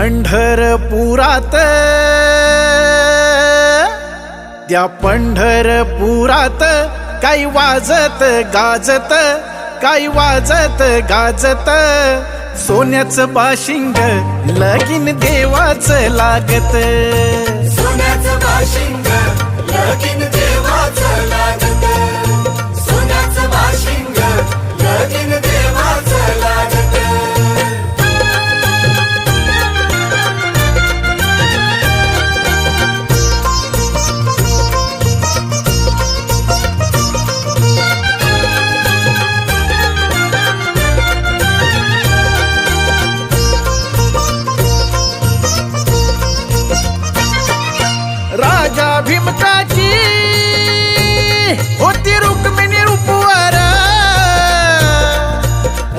पंढरपुरात, त्या पंढरपुरात काही वाजत गाजत, काही वाजत गाजत, सोन्याचं बाशिंग लगीन देवाचं लागत, सोन्याचं बाशिंग लगीन देवाचं लागत, सोन्याचं बाशिंग लगीन देवाचं लागत. राजा भीमकाची होती रुक्मिणी रूपवर,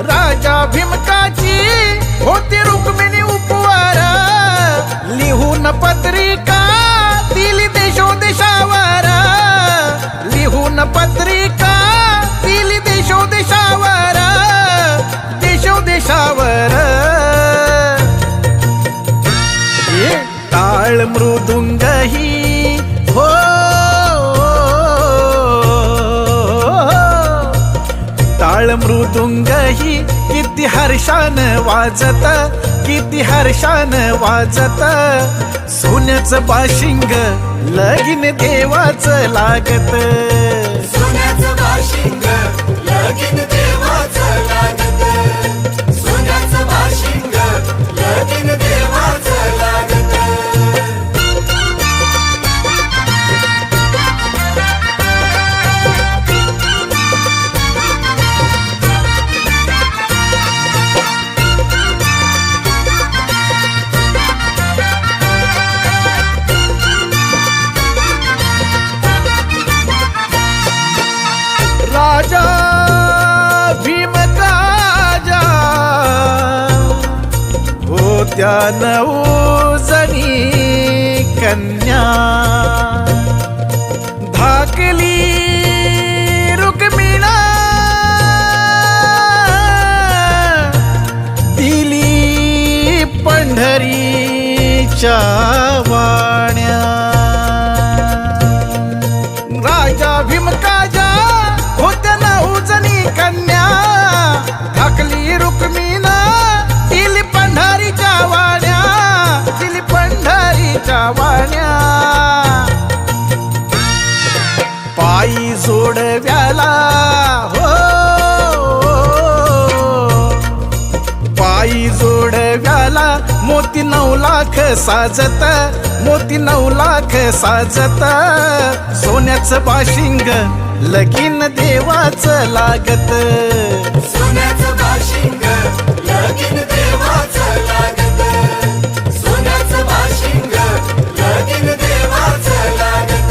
राजा भीमकाची होती रुक्मिणी उपवर, लिहून पत्रिका दिली देशोदेशावर, लिहून पत्रिका दिली देशोदेशावर, देशोदेशावर. टाळ मृदुंग ही हो, टाळ मृदुंग ही किती हर्षान वाजत, किती हर्षान वाजत, सोन्याचं बाशिंग लगीन देवाचं लागत, सोन्याचं बाशिंग लगीन देवाचं लागत, सोन्याचं बाशिंग लगीन देवाचं लागत. राजा भीमकाजा होत्या 9 जणी कन्या, धाकली रुक्मिणा दिली पंढरीच्या वाण्या. राजा भीमकाजा होत्या 9 जणी कन्या, धाकली रुक्मिणा दिली पंढरीच्या वाण्या, दिली पंढरीच्या वाण्या. पायी जोडव्याला हो, पायी जोडव्याला मोती 9 लाख साजत, मोती 9 लाख साजत, सोन्याचं बाशिंग लगीन देवाचं लागत, सोन्याचं बाशिंग लगीन देवाचं लागत, सोन्याचं बाशिंग लगीन देवाचं लागत.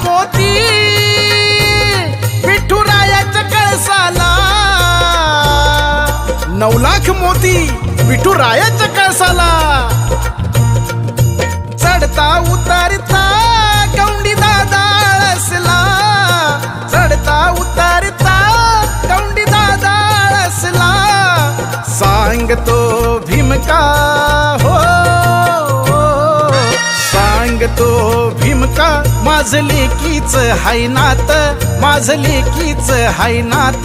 मोती विठुरायाच्या कळसाला, 9 लाख मोती विठुरायाच्या कळसाला, चढता उतरता गौंडी दादा आळसला, चढता उतरता गौंडी दादा आळसला, सांगतो भीमका हो, सांगतो भीमका माझं लेकीच हाय नात, माझं लेकीच हाय नात.